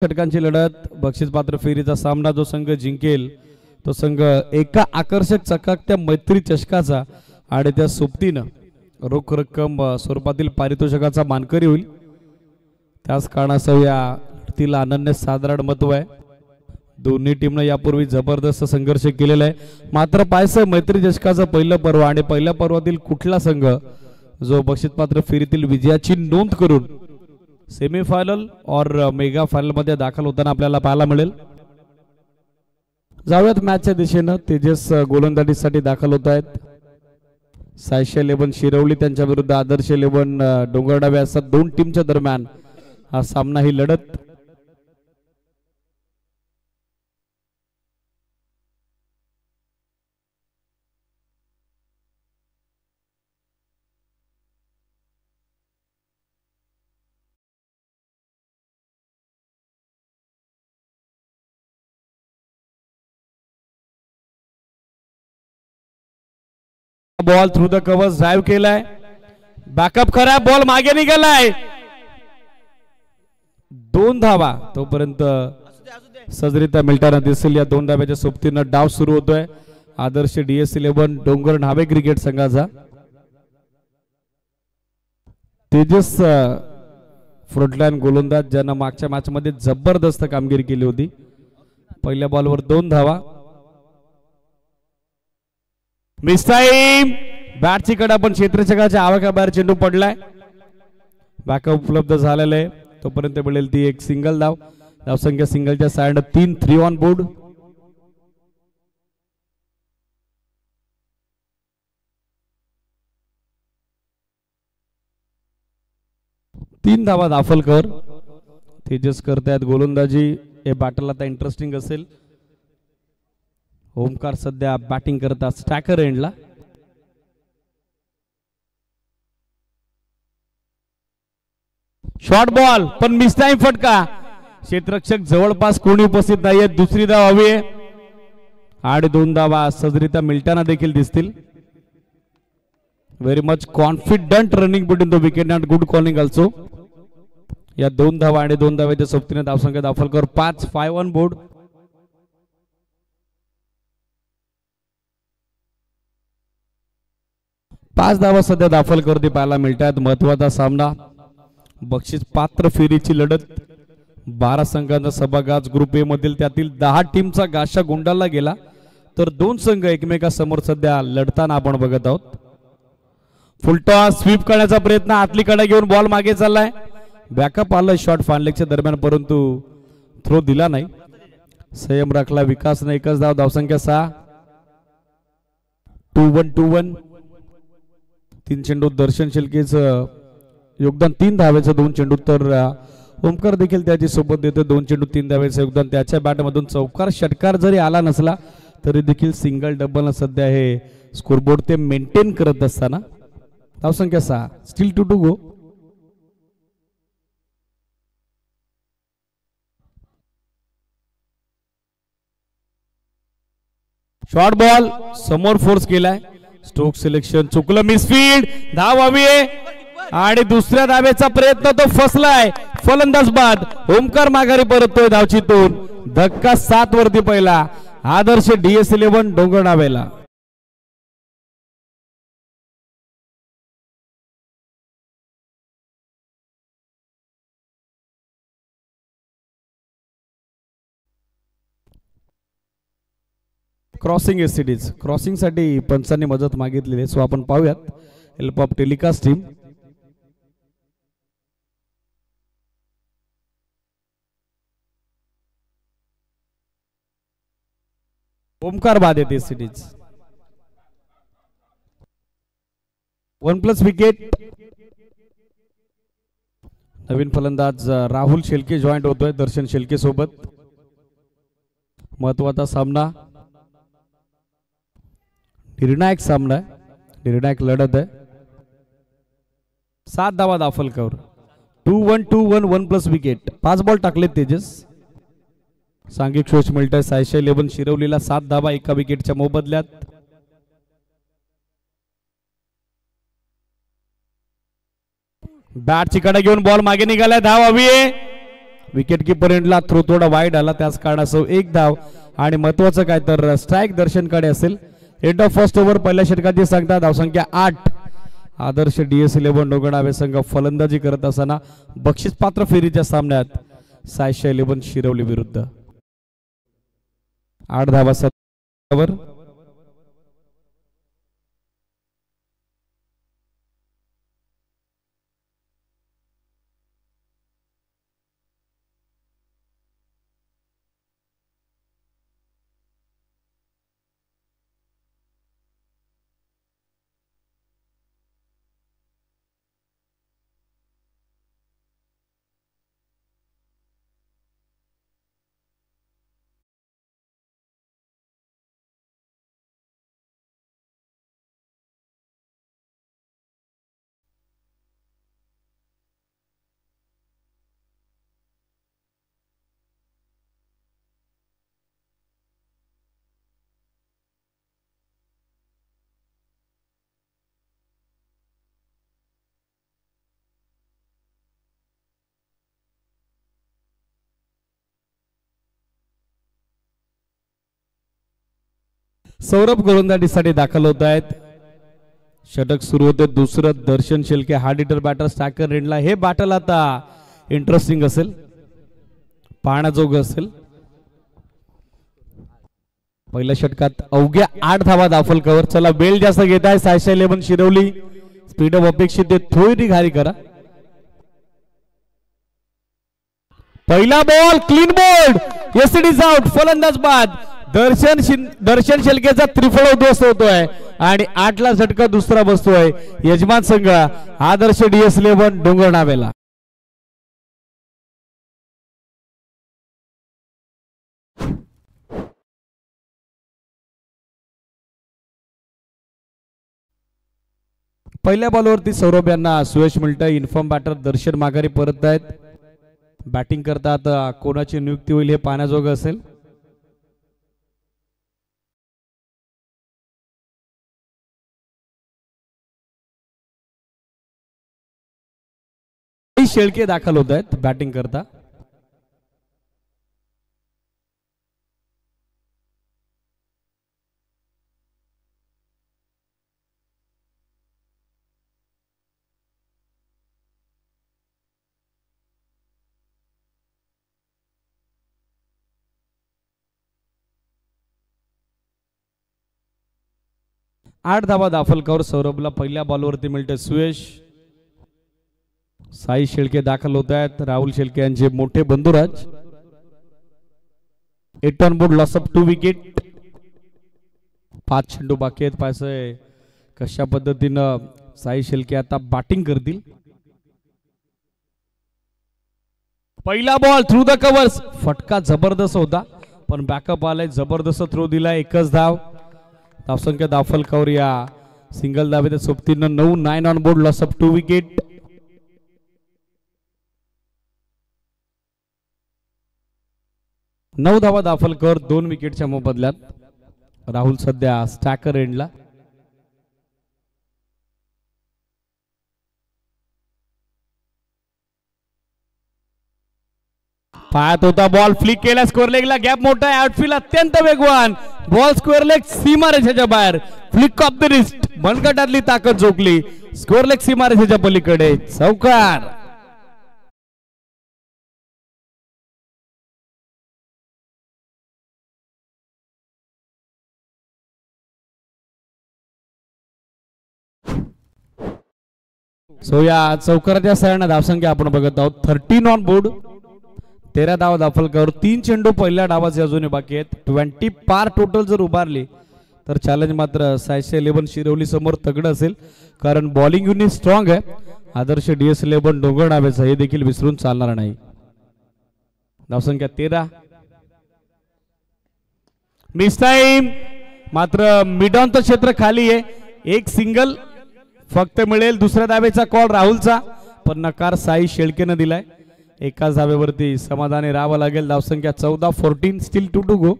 षटकांची लढत बक्षीस पात्र फेरीचा सामना जो संघ जिंकेल तो संघ एका आकर्षक चकाकत्या मैत्री चषकाचा आणि त्या सोबतीनं रोख रक्कम स्वरूपातील पारितोषिकाचा मानकरी होईल। त्याच कारणास्तव या लढतीला अनन्य साधारण महत्व आहे। दोन्ही टीमने यापूर्वी जबरदस्त संघर्ष केलेला आहे। मात्र पायसं मैत्री चषकाचं पहिलं पर्व आणि पहिल्या पर्वातील कुठला संघ जो बक्षीस पात्र फेरीतील विजयाची नोंद करून सेमीफायनल और मेगा फायनल मध्ये दाखल होताना आपल्याला पाहायला मिळेल। जाऊयात मॅचच्या दिशेने। तेजस गोलंदाजीसाठी दाखल होत आहेत। सायशा 11 शिरवली त्यांच्या विरुद्ध आदर्श 11 डोंगरडावे असतात। दोन टीमच्या दरम्यान हा सामना ही लढत ball through the cover drive केलाय। बॅकअप करा, बॉल मागे निघालाय। दोन धावा तोपर्यंत सजरिता मिळताना दिसेल। या दोन धाव्याच्या सोबतीनं डाव सुरू होतोय आदर्श DS11 डोंगर न्हावे क्रिकेट संघाचा। तेजस फ्रंटलाईन गोलंदाज ज्यानं मागच्या मॅच मध्ये जबरदस्त कामगिरी केली होती। पहिल्या बॉलवर दोन धावा। मिस टाइम, बॅटची कडा पण क्षेत्ररक्षकाच्या आवाक्याबाहेर चेंडू पडलाय। बॅकअप उपलब्ध झालेला आहे तोपर्यंत मिळेल ती एक सिंगल धाव। धावसंख्या सिंगलच्या साइडने 3 3 ऑन बोर्ड। तीन धावा दाफलकर तेजस करतायत गोलंदाजी। हे बॅटल आता इंटरेस्टिंग असेल। ओमकार सध्या बॅटिंग करतात स्टॅकर एंडला। शॉर्ट बॉल पण मिस टाइम फटका। क्षेत्ररक्षक जवळपास कोणी उपस्थित नाहीये। दुसरी धाव हवी आहे आणि दोन धावा सजरिता मिळताना देखील दिसतील। Very much confident running between the wicket and good calling also. या दोन धावा आणि दोन धाव्याच्या सोबतीने धावसंख्या दाफलकर 5 5 ऑन बोर्ड। पाच धावा सध्या दाफलकरती पाहायला मिळतात। महत्वाचा सामना बक्षीस पात्र फेरीची लढत 12 संघांचा सभागाच ग्रुप ए मधील त्यातील 10 टीमचा गाशा गुंडाळला गेला तर दोन संघ एकमेकांसमोर सध्या लढताना आपण बघत आहोत। फुलटॉस स्वीप करण्याचा प्रयत्न, आतली कडा घेऊन बॉल मागे चाललाय। बॅकअप आलं शॉट फानलेगच्या दरम्यान परंतु थ्रो दिला नाही। संयम राखला विकासने। एकच धाव, धावसंख्या 6। 2-1 2-1। 3 चेंडू दर्शन शिल्केचं योगदान 3 धावेचं 2 चेंडू तर ओमकार देखील त्याची सोबत देतो। 2 चेंडू 3 धावेचं योगदान। त्याच्या बॅटमधून चौकार षटकार जरी आला नसला तरी देखील सिंगल डबल सध्या हे स्कोरबोर्ड ते मेंटेन करत असताना धावसंख्या 6। Still 2 to go. Short ball समोर फोर्स केलाय। स्ट्रोक सिलेक्शन चुकलं, मिसफील्ड। धाव हवी आहे आणि दुसऱ्या धावेचा प्रयत्न तो फसलाय। फलंदाज बाद। ओमकार माघारी परततोय धावचीतून। धक्का 7 वरती पहिला आदर्श DS11 डोंगर न्हावेला। क्रॉसिंग एससीडीज क्रॉसिंग साठी पंचांनी मदत मागितलेली, सो आपण पाहूयात help of telecast team. Omkar बाद येते एससीडीज। 1+ विकेट। नवीन फलंदाज राहुल शेलके जॉईंट होतोय दर्शन शेलके सोबत। महत्वाचा सामना, निर्णायक सामना आहे, निर्णायक लढत आहे। 7 धावा दाफलकर। 2-1 2-1 1+ विकेट। 5 बॉल टाकले तेजस। सांघिक शोष मिळतोय सायशा 11 शिरवलीला 7 धावा 1 विकेटच्या मोबदल्यात। बॅटची कडा घेऊन बॉल मागे निघालाय। धाव हवी आहे विकेट किपर एंडला थ्रो थोडा वाईड आला, त्याच कारणास्तव एक धाव आणि महत्वाचं काय तर स्ट्राईक दर्शनकडे असेल. End of first over. पहिल्या षटकाची सांगता धावसंख्या 8. आदर्श DS11 डोंगरनावे संघ फलंदाजी करत असताना बक्षीस पात्र फेरीच्या सामन्यात सायशा 11 शिरवली विरुद्ध. 8 धावा वर. सौरभ गोलंदाजीसाठी दाखल होत आहेत. षटक सुरू होते दुसरं. दर्शन शेळके हार्ड हिटर बॅटर स्टॅकर रेंडला. हे बॅटल आता इंटरेस्टिंग असेल, पाहण्याजोगं असेल. पहिल्या षटकात अवघ्या 8 धावा दाखल कवर. चला वेळ जास्त घेत आहे सायशा 11 शिरवली. स्पीड ऑफ अपेक्षित थोडी घारी करा. पहिला ball clean bowled. Yes it is out. फलंदाज बाद. दर्शन शेळकेचा त्रिफळ उद्ध्वस्त होतोय आणि 8 ला झटका दुसरा बसतोय यजमान संघ आदर्श DS11 डोंगरनावेला. पहिल्या बॉलवरती सौरभ यांना सुयश मिळतंय. इन्फॉर्म बॅटर दर्शन माघारी परत आहेत. बॅटिंग करतात कोणाची नियुक्ती होईल हे पाहण्याजोगं असेल. शेळके दाखल होत आहेत बॅटिंग करता. आठ धावा दाखल कवर सौरभला पहिल्या बॉलवरती मिळते सुयश. साई शेळके दाखल होत आहेत. राहुल शेळके यांचे मोठे Bandhuraj. 8 on board, loss of 2 wicket. 5 चेंडू बाकी आहेत. पाहायचंय कशा पद्धतीनं साई शेळके आता बॅटिंग करतील. पहिला बॉल थ्रू द कव्हर्स. फटका जबरदस्त होता पण बॅकअप आलाय. जबरदस्त थ्रो दिला. एकच धाव. धावसंख्या दाखल कवर या सिंगल धावे सोबतीनं 9 on board, loss of 2 wicket. नऊ धावा दाखल कर 2 विकेटच्या मोबदल्यात. राहुल सध्या स्टॅकर एंडला. पाहत होता बॉल फ्लिक केला. स्क्वेअर लेगला गॅप मोठा आहे. आउटफील्ड अत्यंत वेगवान. बॉल स्क्वेअर लेग सीमारेषेच्या बाहेर. Flick off the wrist. मनगटातली ताकद झोकली. स्क्वेअर लेग सीमारेषेच्या पलीकडे. चौकार. सो या चौकाराच्या सहाय्याने धावसंख्या आपण बघत आहोत 13 ऑन बोर्ड. 13 धावा दाखल कर. 3 चेंडू पहिल्या डावाचे अजूनही बाकी आहेत. 20 पार टोटल जर उभारली तर चॅलेंज मात्र सायशा 11 शिरवली समोर तगड असेल, कारण बॉलिंग युनिट स्ट्रॉंग आहे. आदर्श DS11 डोंगरनावेचा हे देखील विसरून चालणार नाही. धावसंख्या 13. Miss time. मात्र मिड ऑन चं क्षेत्र खाली आहे. एक सिंगल फक्त मिळेल. दुसऱ्या धावेचा कॉल राहुलचा पण नकार साई शेळकेनं दिलाय. एकाच धावेवरती समाधानी राहावं लागेल. धावसंख्या 14. 14 स्टील 2 टू गो.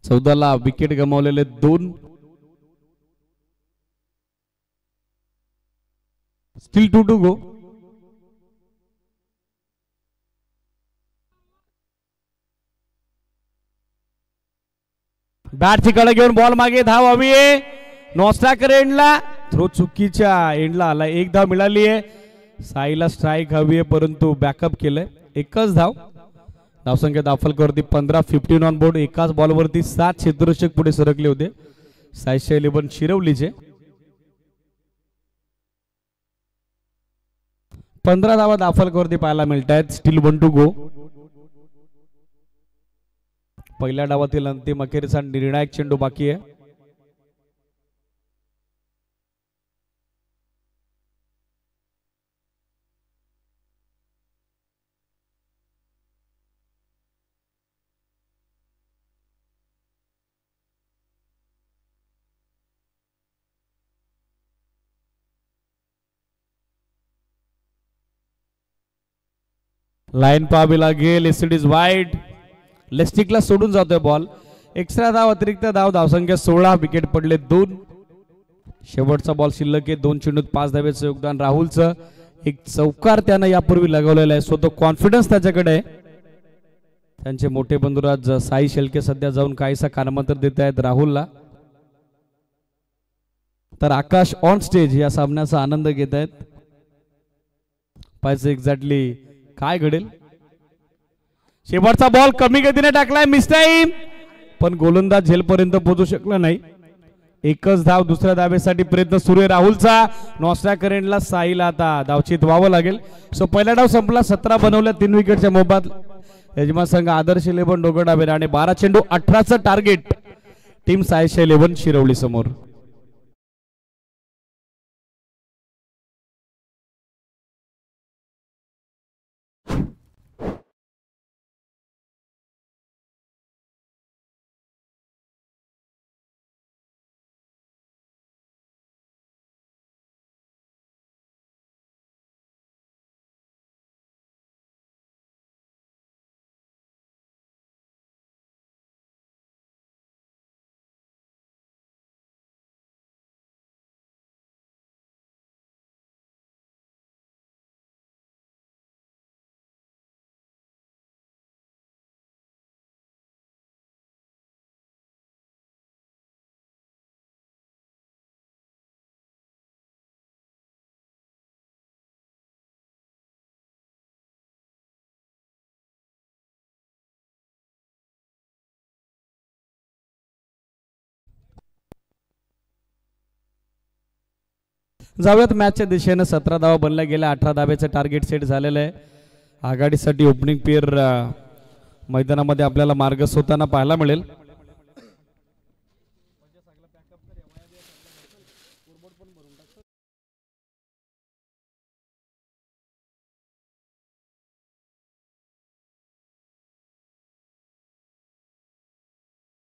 चौदाला विकेट गमावलेले 2 स्टिल 2 to go. बॅटची कडे घेऊन बॉल मागे, धाव हवी आहे नॉस्ट्राकर एंडला. थ्रो चुकीच्या एंडला आला, एक धाव मिळाली आहे. साईला स्ट्राईक हवी आहे परंतु बॅकअप केलंय. एकच धाव. धावसंख्या दाफलकरवरती 15-15 ऑन बोर्ड. एकाच बॉलवरती 7 क्षेत्ररक्षक पुढे सरकले होते सायशा 11 शिरवलीचे. 15 धावा दाफलकरवरती पाहायला मिळत आहेत. Steel 1 to go. पहिल्या डावातील अंतिम अखेरचा निर्णायक चेंडू बाकी आहे. लाईन पाहावी लागेल. It is wide. लेस्टिकला सोडून जातोय बॉल. एक्स्ट्रा धाव, अतिरिक्त धाव. धावसंख्या 16. विकेट पडले 2. शेवटचा बॉल शिल्लक आहे. 2 चेंडूत 5 धावेचं योगदान राहुलचं. एक चौकार त्यानं यापूर्वी लगावलेला आहे. स्वतः कॉन्फिडन्स त्याच्याकडे आहे. त्यांचे मोठे बंधुराज साई शेळके सध्या जाऊन काहीसा कानमंत्र देत आहेत राहुलला. तर आकाश ऑन स्टेज या सामन्याचा आनंद घेत आहेत. पाहायचं एक्झॅक्टली काय घडेल. शेवटचा बॉल कमी गतीने टाकलाय. Miss time. पण गोलंदाज झेलपर्यंत पोहोचू शकला नाही. एकच धाव. दुसऱ्या धावेसाठी प्रयत्न सुरू आहे राहुलचा. नॉस्ट्राकर एंडला साईला आता धावचीत व्हावं लागेल. सो पहिला डाव संपला. 17 बनवल्या 3 विकेटच्या मोबात. यजमान संघ आदर्श 11 डोगर डावे आणि 12 चेंडू 18चं टार्गेट टीम सायशा 11 शिरवली समोर. जाऊयात मॅचच्या दिशेने. 17 धावा बनल्या गेल्या. 18 धावेचं टार्गेट सेट झालेलं आहे. आघाडीसाठी ओपनिंग पेअर मैदानामध्ये आपल्याला मार्गस्थ होताना पाहायला मिळेल.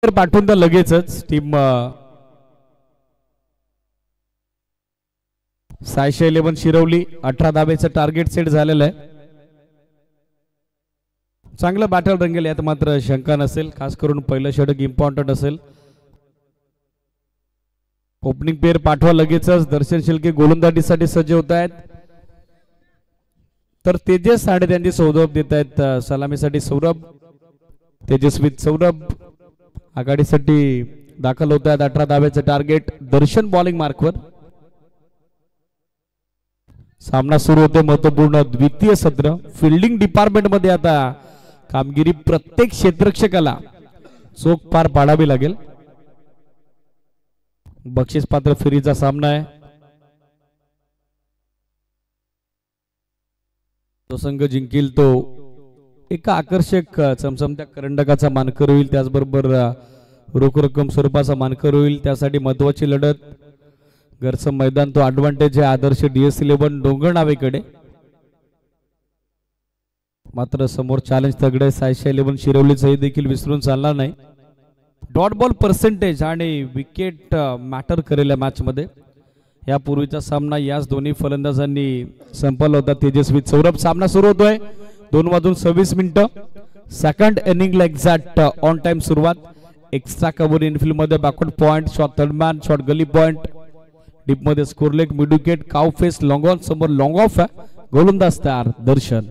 पाठवून तर लगेचच टीम सायशा 11 शिरवली. 18 धावेचं टार्गेट सेट झालेलं आहे. चांगलं बॅटल रंगेल यात मात्र शंका नसेल. खास करून पहिलं षटक इम्पॉर्टंट असेल. ओपनिंग पेअर पाठवा लगेचच. दर्शन शिल्के गोलंदाजीसाठी सज्ज होत आहेत. तर तेजस आणि त्यांची सौरभ देत आहेत सलामीसाठी. सौरभ, तेजस्वी सौरभ आघाडीसाठी दाखल होत आहेत. 18 धावेचं टार्गेट. दर्शन बॉलिंग मार्कवर. सामना सुरू होते. महत्वपूर्ण द्वितीय सत्र. फिल्डिंग डिपार्टमेंट मध्ये आता कामगिरी प्रत्येक क्षेत्ररक्षकाला चोख पार पाडावी लागेल. बक्षीस पात्र फेरीचा सामना आहे. तो संघ जिंकेल तो एका आकर्षक चमचमत्या करंडकाचा मानकर होईल. त्याचबरोबर रोख रक्कम स्वरूपाचा मानकर होईल. त्यासाठी महत्वाची लढत. घरचं मैदान तो ऍडव्हान्टेज आहे आदर्श DS 11 डोंगर नावेकडे. मात्र समोर चॅलेंज तगडे सायशा 11 शिरवलीचं देखील विसरून चालणार नाही. डॉट बॉल पर्सेंटेज आणि विकेट मॅटर करेल या मॅच मध्ये. यापूर्वीचा सामना याच दोन्ही फलंदाजांनी संपवला होता. तेजस्वी सौरभ. सामना सुरू होतोय. 2:26 सेकंड इनिंगला एक्झॅक्ट ऑन टाइम सुरुवात. एक्स्ट्रा कव्हर इनफिल्ड मध्ये backward point. Shot third man. Shot गली पॉइंट. डीप मध्ये स्कोरलेग मिड विकेट काव फेस लॉंग ऑन समोर लॉंग ऑफ आहे गोलंदाज तयार दर्शन.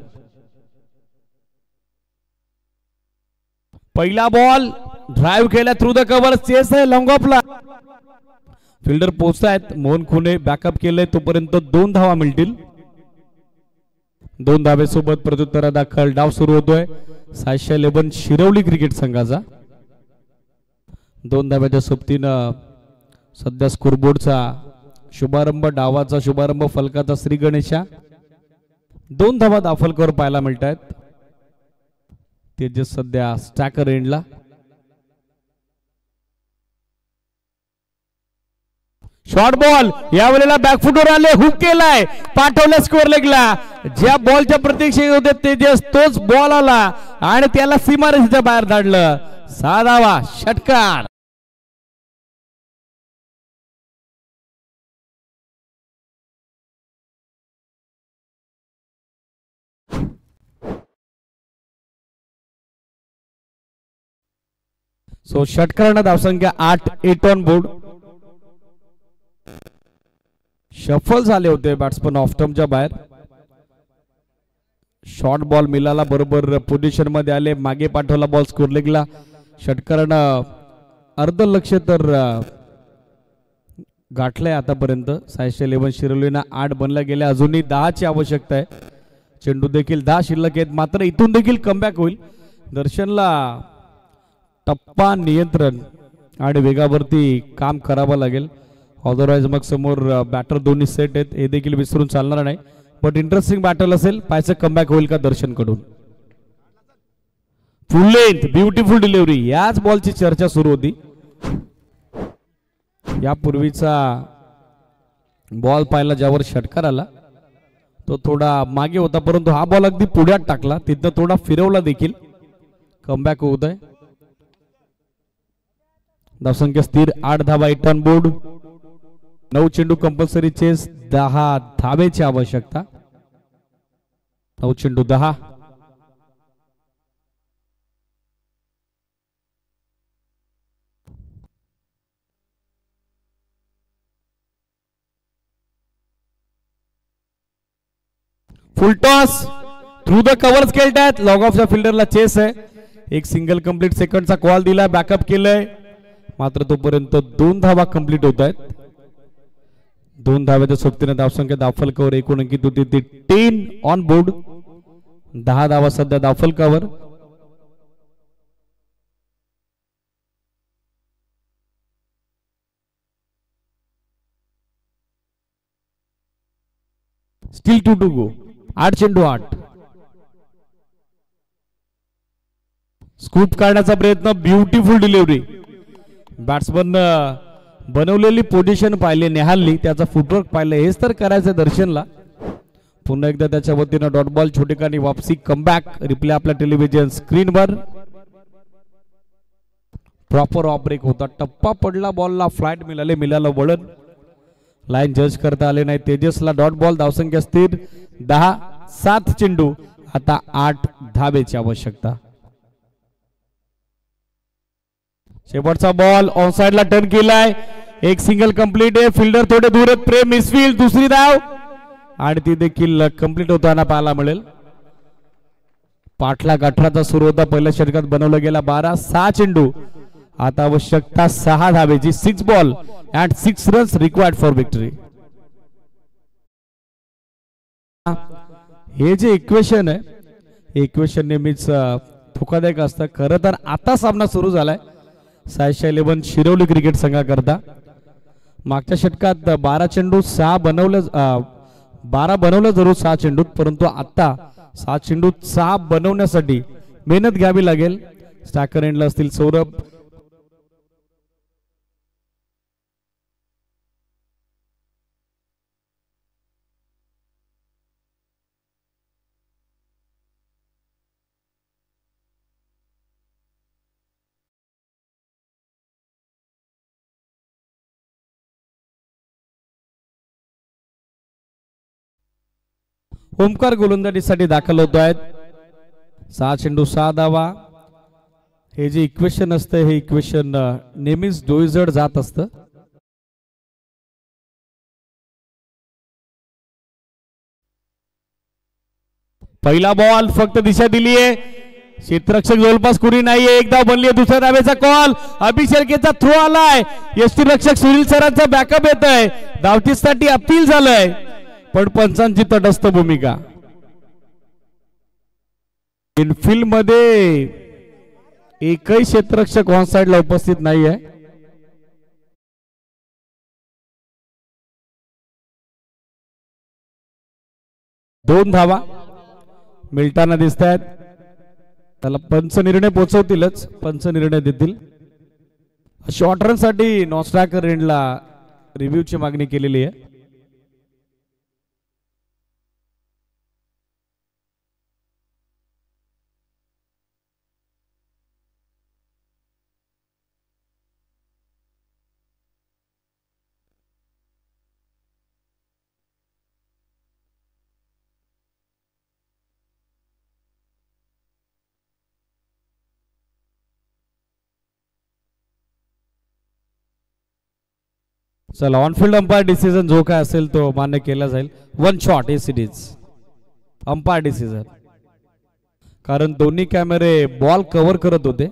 पहिला बॉल ड्राइव्ह केला थ्रू द कव्हर चेस आहे लॉंग ऑफला. फिल्डर पोहोचतायत मोहन खुने बॅकअप केलंय तोपर्यंत 2 धावा मिळतील. 2 धावेसोबत प्रत्युत्तरादाखल डाव सुरू होतोय 611 शिरवली क्रिकेट संघाचा. 2 धाव्याच्या सोबतीनं सध्या स्कोरबोर्डचा शुभारंभ डावाचा शुभारंभ फलकाचा श्री गणेशा. 2 धावा दाफलकर पाहायला मिळत आहेत. तेजस सध्या स्टॅकर एंडला. शॉर्ट बॉल यावेळेला बॅकफुटवर आले हुक केलाय पाठवलं स्कोर लेगला. ज्या बॉलच्या प्रतीक्षेत होते तेजस तोच बॉल आला आणि त्याला सीमारेषेच्या बाहेर धाडलं. 6 धावा षटकार. सो षटकारांना धावसंख्या 8 8 ऑन बोर्ड. शफल झाले होते बॅट्समन ऑफ टर्मच्या बाहेर. शॉर्ट बॉल मिलाला बरोबर पोझिशन मध्ये आले मागे पाठवला बॉल स्कोर लेगला. षटकारानं अर्ध लक्ष तर गाठलंय आतापर्यंत. 611 शिरवलीना 8 बनल्या गेल्या अजूनही 10 ची आवश्यकता आहे. चेंडू देखील 10 शिल्लक आहेत मात्र इथून देखील कमबॅक होईल. दर्शनला टप्पा नियंत्रण आणि वेगावरती काम करावं लागेल. अदरवाइज मग समोर बॅटर दोन्ही सेट आहेत हे देखील विसरून चालणार नाही. बट इंटरेस्टिंग बॅटल असेल. पाहायचं कमबॅक होईल का दर्शन कडून. फुल लेंथ ब्युटिफुल डिलिव्हरी याच बॉलची चर्चा सुरू होती. यापूर्वीचा बॉल पाहिला ज्यावर षटकार आला तो थोडा मागे होता परंतु हा बॉल अगदी पुढ्यात टाकला तिथं थोडा फिरवला देखील. कमबॅक होत आहे. धावसंख्या स्थिर 8 धावा 8 ऑन बोर्ड. 9 चेंडू कंपल्सरी चेस 10 धावेची आवश्यकता. 9 चेंडू 10. Full toss through the covers खेळतात. लॉग ऑफच्या फिल्डरला चेस आहे. एक सिंगल कंप्लीट सेकंडचा कॉल दिला बॅकअप केलंय मात्र तोपर्यंत 2 धावा कंप्लीट होत आहेत. 2 धाव्याच्या सोबतीने धावसंख्या दाफलकावर एकूण अंकित होती ती 10 ऑन बोर्ड. 10 धावा सध्या दाफलकावर. स्टील 2 टू गो. 8 चेंडू 8. स्कूप काढण्याचा प्रयत्न ब्युटिफुल डिलिव्हरी. बॅट्समन बनवलेली पोझिशन पाहिली नेहालनी त्याचा फुटवर्क पाहिलं हेच तर करायचं दर्शनला. पुन्हा एकदा त्याच्या वतीनं डॉट बॉल छोटेखानी वापसी कमबॅक रिप्ले आपल्या टेलिव्हिजन स्क्रीनवर. प्रॉपर ऑफ ब्रेक होता. टप्पा पडला बॉलला फ्लाइट मिळाले मिळालं वळण. लाईन जज करता आले नाही. तेजसला डॉट बॉल. धावसंख्या स्थिर 10. 7 चेंडू आता 8 धावेची आवश्यकता. शेवटचा बॉल ऑन साइडला टर्न केलाय. एक सिंगल कंप्लीट आहे. फिल्डर थोडे दूर आहेत. प्रेम मिसफील्ड. दुसरी धाव आणि ती देखील कंप्लीट होताना पाहायला मिळेल. पाठला गाठराचा सुरू होता पहिल्या षटकात बनवला गेला 12. 6 चेंडू आता आवश्यकता 6 धावेची. 6 ball and 6 runs required for victory. हे जे इक्वेशन आहे इक्वेशन नेहमीच धोकादायक असतं. खरं तर आता सामना सुरू झालाय 611 शिरवली क्रिकेट संघाकरता. मागच्या षटकात 12 चेंडू 6 बनवलं 12 बनवलं जरूर 6 चेंडूत परंतु आता 6 चेंडूत 6 बनवण्यासाठी मेहनत घ्यावी लागेल. स्टॅकर एंडला असतील सौरभ. ओमकार गोलंदाजीसाठी दाखल होतो आहेत. 6 चेंडू 6 धावा. हे जे इक्वेशन असतं हे इक्वेशन नेहमीच डोईजड जात असतं. पहिला बॉल फक्त दिशा दिली आहे, क्षेत्ररक्षक जवळपास कुणी नाहीये, एक धाव बनली आहे, दुसऱ्या धावेचा कॉल, अभिषेकेचा थ्रो आलाय, यष्टीरक्षक सुनील सरांचा बॅकअप येत आहे, धावचीसाठी अपील झालंय पण पंचांची तटस्थ भूमिका. इनफिल्ड मध्ये एकही क्षेत्ररक्षक ऑन साइडला उपस्थित नाहीये. दोन धावा मिळताना दिसत आहेत, त्याला पंच निर्णय पोहोचवतीलच, पंच निर्णय देतील. शॉर्ट रन साठी नॉस्ट्राकर एंडला रिव्ह्यूची मागणी केलेली आहे. चला ऑनफिल्ड अंपायर डिसिजन जो काय असेल तो मान्य केला जाईल. वन शॉट ए सिरीज अंपायर डिसिजन, कारण दोन्ही कॅमेरे बॉल कव्हर करत होते.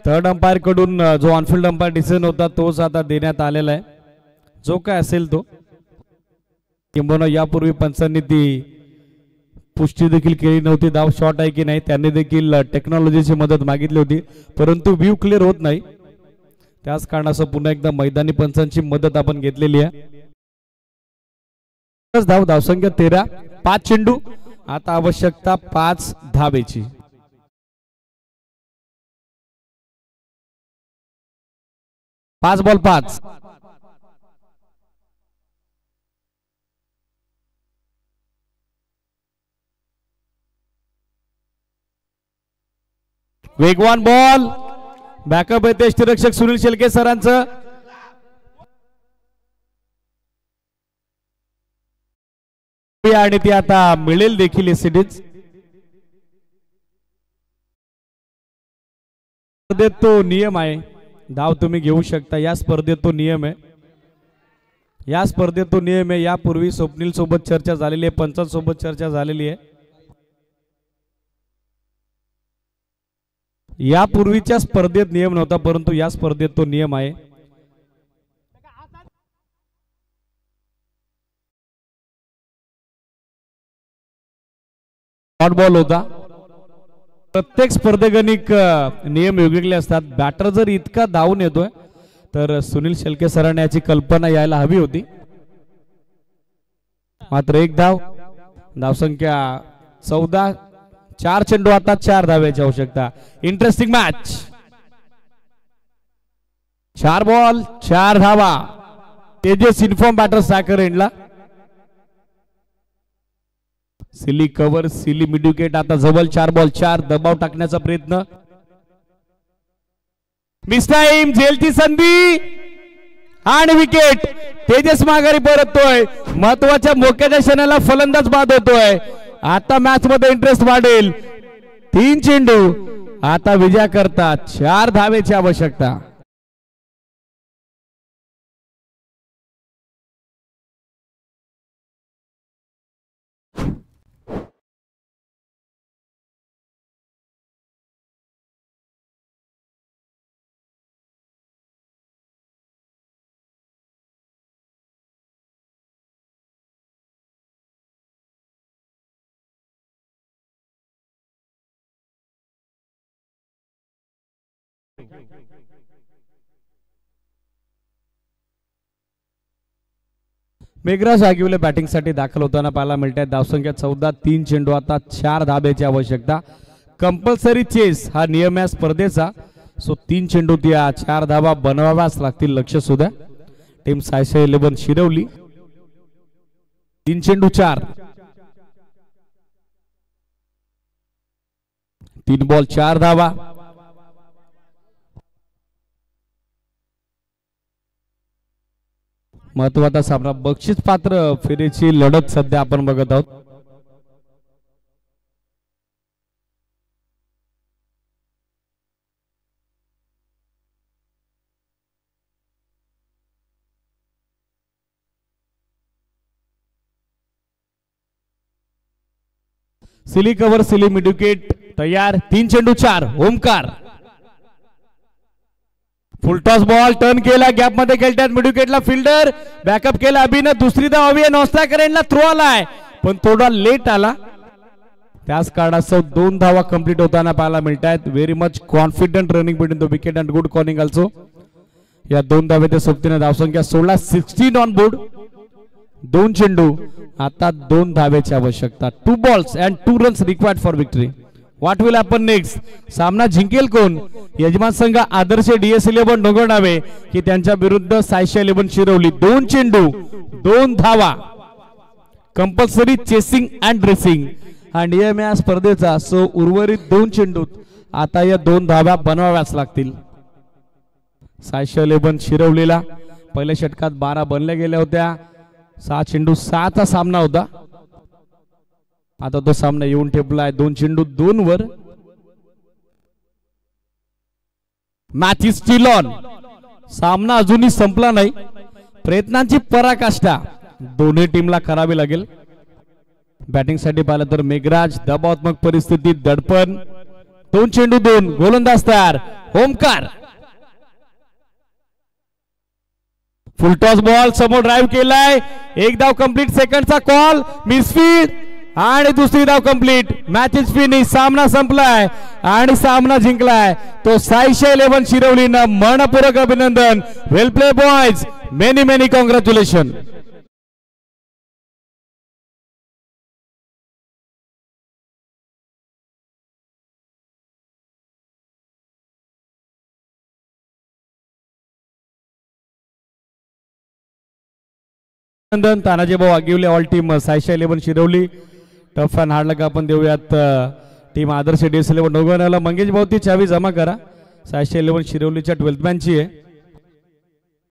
थर्ड अंपायर कडून जो ऑनफिल्ड अंपायर डिसिजन होता तोच आता देण्यात आलेला आहे, जो काय असेल तो. किंबहुना यापूर्वी पंचांनी ती पुष्टी देखील केली नव्हती, धाव शॉट आहे की नाही, त्यांनी देखील टेक्नॉलॉजीची मदत मागितली होती, परंतु व्ह्यू क्लिअर होत नाही, त्याच कारणासह पुन्हा एकदा मैदानी पंचांची मदत आपण घेतलेली आहे. धाव, धावसंख्या 13, 5 चेंडू, आता आवश्यकता 5 धावेची. पाच बॉल 5. वेगवान बॉल, बॅकअप येते यष्टीरक्षक सुनील शेळके सरांचं. आणि ती आता मिळेल देखील ही सिरीज. स्पर्धेत तो नियम आहे, धाव तुम्ही घेऊ शकता, या स्पर्धेत तो नियम आहे, या स्पर्धेत तो नियम आहे. यापूर्वी स्वप्नील सोबत चर्चा झालेली आहे, पंचांसोबत चर्चा झालेली आहे. यापूर्वीच्या स्पर्धेत नियम नव्हता, परंतु या स्पर्धेत तो नियम आहे. शॉर्ट बॉल होता. प्रत्येक स्पर्धेगणिक नियम वेगवेगळे असतात. बॅटर जर इतका धावून येतोय तर सुनील शेळके सरांनी याची कल्पना यायला हवी होती. मात्र एक धाव, धावसंख्या 14, 4 चेंडू, आता 4 धावेची आवश्यकता. इंटरेस्टिंग मॅच, 4 बॉल 4 धावा. तेजस इन्फॉर्म बॅटर स्ट्रायकर एंडला. सिली कव्हर, सिली मिड विकेट, आता जवळ 4 बॉल 4, दबाव टाकण्याचा प्रयत्न, मिस टाइम, झेलची संधी आणि विकेट. तेजस माघारी परततोय, महत्वाच्या मोक्याच्या क्षणाला फलंदाज बाद होतोय. आता मॅच मध्ये इंटरेस्ट वाढेल. 3 चेंडू, आता विजया करता 4 धावेची आवश्यकता. मेघराज आगिवले बॅटिंग साठी दाखल होताना पाहायला मिळते. धावसंख्या 14, 3 चेंडू, आता 4 धाब्याची आवश्यकता. कंपल्सरी चेस हा नियम आहे स्पर्धेचा. सो 3 चेंडू त्या 4 धावा बनवाव्याच लागतील. लक्ष सुद्धा टीम सायशा 11 शिरवली. 3 चेंडू 4, 3 बॉल 4 धावा. महत्वाचा सामना, बक्षीस पात्र फेरीची लढत सध्या आपण बघत आहोत. सिली कव्हर सिली मिड विकेट तयार. 3 चेंडू 4. Omkar full toss ball turn केला गॅप मध्ये खेळतात मिड विकेटला फिल्डर बॅकअप केला अभिनव दुसरी धाव हवी आहे नॉस्टा करेनला थ्रो आलाय पण थोडा लेट आला त्याच कारणास्तव 2 धावा कंप्लीट होताना पाहायला मिळतात. Very much confident running between the wicket and good cornering also. या 2 धावेच्या सोबतीने धावसंख्या 16 16 ऑन बोर्ड. 2 चेंडू आता 2 धावेची आवश्यकता. 2 balls and 2 runs required for victory. What will happen next? सामना जिंकेल कोण? यजमान संघ आदर्श DS11 डोंगरनावे की त्यांच्या विरुद्ध सायशा 11 शिरवली. 2 चेंडू 2 धावा कंपल्सरी चेसिंग अँड रेसिंग हा नियम या स्पर्धेचा. सो उर्वरित 2 चेंडूत आता या 2 धावा बनवाव्याच लागतील. सायशा 11 शिरवलीला पहिल्या षटकात 12 बनल्या गेल्या होत्या. 6 चेंडू 6 चा सामना होता. आता तो सामना येऊन ठेपलाय 2 चेंडू 2 वर. Match is still on. सामना अजूनही संपला नाही. प्रयत्नांची पराकाष्ठा दोन्ही टीमला करावी लागेल. बॅटिंग साठी पाहिलं तर मेघराज दबावात्मक परिस्थितीत दडपण. 2 चेंडू 2 गोलंदाज तयार. ओमकार फुल टॉस बॉल समोर ड्राइव्ह केलाय. 1 धाव कंप्लीट. सेकंडचा कॉल मिसफील्ड आणि दुसरी धाव कंप्लीट. Match is finish. सामना संपलाय आणि सामना जिंकलाय तो सायशा 11 शिरवलीनं. मनपूर्वक अभिनंदन. Well play boys. Many many congratulation. Tanaji भाऊ Agiwale all team Saisha 11 Shirwali. Tough and hard luck आपण देऊयात टीम आदर्श DS11 डोंगरनाला. मंगेश भाऊ ती चावी जमा करा. सायशा 11 शिरवलीच्या 12th मॅनची आहे.